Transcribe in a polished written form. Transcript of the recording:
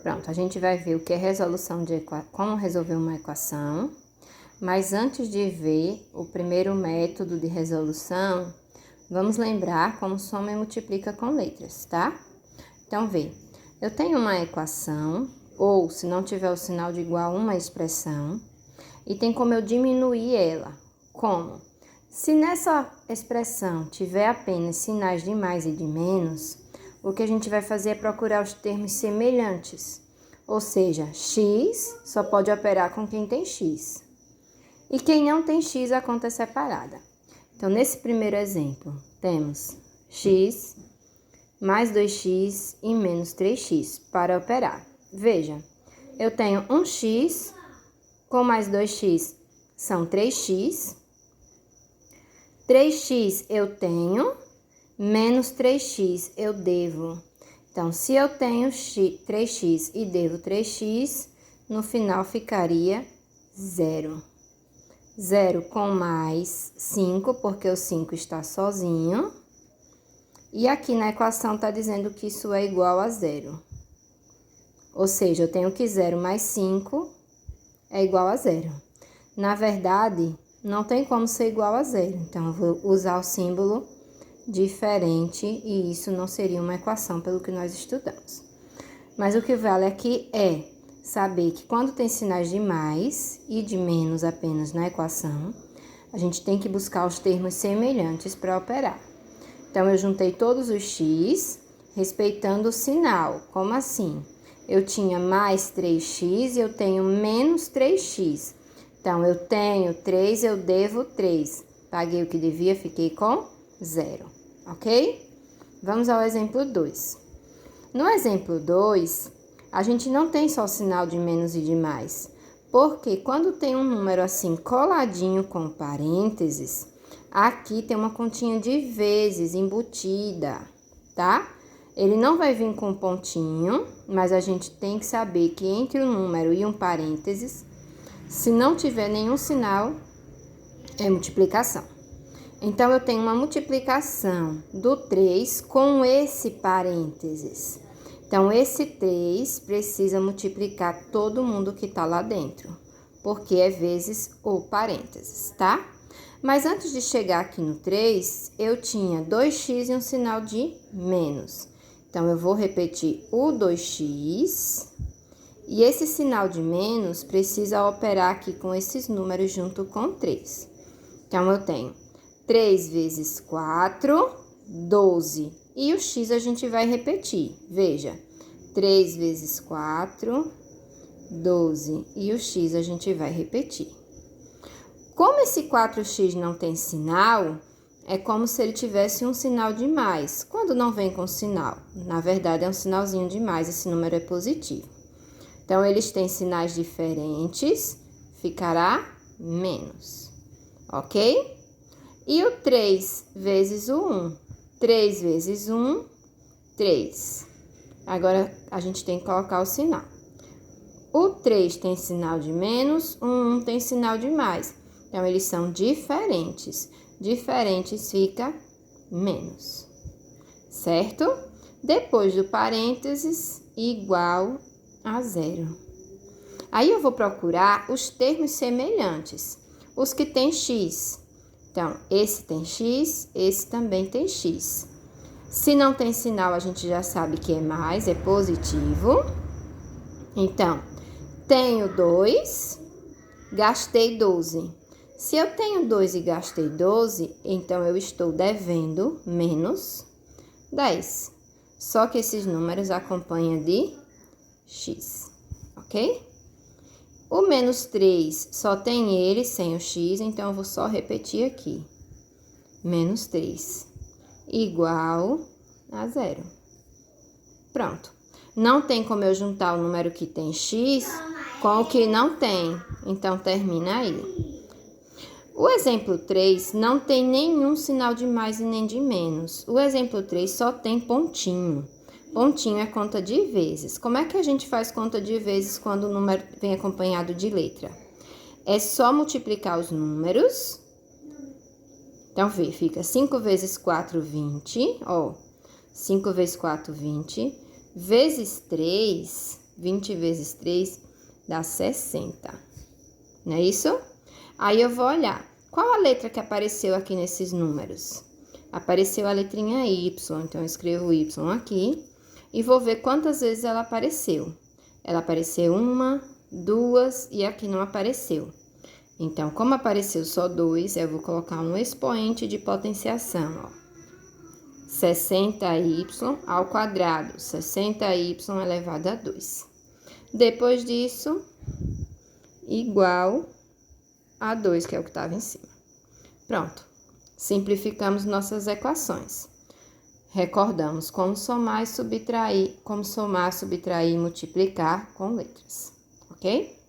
Pronto, a gente vai ver o que é resolução de como resolver uma equação. Mas antes de ver o primeiro método de resolução, vamos lembrar como soma e multiplica com letras, tá? Então, vê, eu tenho uma equação, ou se não tiver o sinal de igual, uma expressão, e tem como eu diminuir ela. Como? Se nessa expressão tiver apenas sinais de mais e de menos, o que a gente vai fazer é procurar os termos semelhantes. Ou seja, x só pode operar com quem tem x. E quem não tem x, a conta é separada. Então, nesse primeiro exemplo, temos x mais 2x e menos 3x para operar. Veja, eu tenho 1x com mais 2x são 3x. 3x eu tenho, menos 3x eu devo. Então, se eu tenho 3x e devo 3x, no final ficaria 0. 0 com mais 5, porque o 5 está sozinho. E aqui na equação está dizendo que isso é igual a 0. Ou seja, eu tenho que 0 mais 5 é igual a 0. Na verdade, não tem como ser igual a 0. Então, eu vou usar o símbolo diferente e isso não seria uma equação pelo que nós estudamos. Mas o que vale aqui é saber que quando tem sinais de mais e de menos apenas na equação, a gente tem que buscar os termos semelhantes para operar. Então, eu juntei todos os x, respeitando o sinal. Como assim? Eu tinha mais 3x e eu tenho menos 3x. Então, eu tenho 3, eu devo 3. Paguei o que devia, fiquei com 0, ok? Vamos ao exemplo 2. No exemplo 2, a gente não tem só o sinal de menos e de mais, porque quando tem um número assim coladinho com parênteses, aqui tem uma continha de vezes embutida, tá? Ele não vai vir com pontinho, mas a gente tem que saber que entre um número e um parênteses, se não tiver nenhum sinal, é multiplicação. Então, eu tenho uma multiplicação do 3 com esse parênteses. Então, esse 3 precisa multiplicar todo mundo que está lá dentro, porque é vezes o parênteses, tá? Mas antes de chegar aqui no 3, eu tinha 2x e um sinal de menos. Então, eu vou repetir o 2x, e esse sinal de menos precisa operar aqui com esses números junto com 3. Então, eu tenho 3 vezes 4, 12. E o x a gente vai repetir. Veja, 3 vezes 4, 12. E o x a gente vai repetir. Como esse 4x não tem sinal, é como se ele tivesse um sinal de mais. Quando não vem com sinal, na verdade é um sinalzinho de mais, esse número é positivo. Então, eles têm sinais diferentes, ficará menos, ok? E o 3 vezes o 1? 3 vezes 1, 3. Agora, a gente tem que colocar o sinal. O 3 tem sinal de menos, o 1 tem sinal de mais. Então, eles são diferentes. Diferentes fica menos, certo? Depois do parênteses, igual a 0. Aí, eu vou procurar os termos semelhantes, os que têm x. Então, esse tem x, esse também tem x. Se não tem sinal, a gente já sabe que é mais, é positivo. Então, tenho 2, gastei 12. Se eu tenho 2 e gastei 12, então eu estou devendo menos 10. Só que esses números acompanham de x, ok? O menos 3 só tem ele sem o x, então eu vou só repetir aqui. Menos 3 igual a 0. Pronto. Não tem como eu juntar o número que tem x com o que não tem, então termina aí. O exemplo 3 não tem nenhum sinal de mais e nem de menos. O exemplo 3 só tem pontinho. Pontinho é conta de vezes. Como é que a gente faz conta de vezes quando o número vem acompanhado de letra? É só multiplicar os números. Então, vê, fica 5 vezes 4, 20. Ó, 5 vezes 4, 20. Vezes 3, 20 vezes 3 dá 60. Não é isso? Aí eu vou olhar. Qual a letra que apareceu aqui nesses números? Apareceu a letrinha Y, então eu escrevo Y aqui e vou ver quantas vezes ela apareceu. Ela apareceu 1, 2 e aqui não apareceu. Então, como apareceu só 2, eu vou colocar um expoente de potenciação, ó. 60y ao quadrado, 60y elevado a 2. Depois disso, igual a 2, que é o que estava em cima. Pronto. Simplificamos nossas equações. Recordamos como somar, subtrair e multiplicar com letras, ok?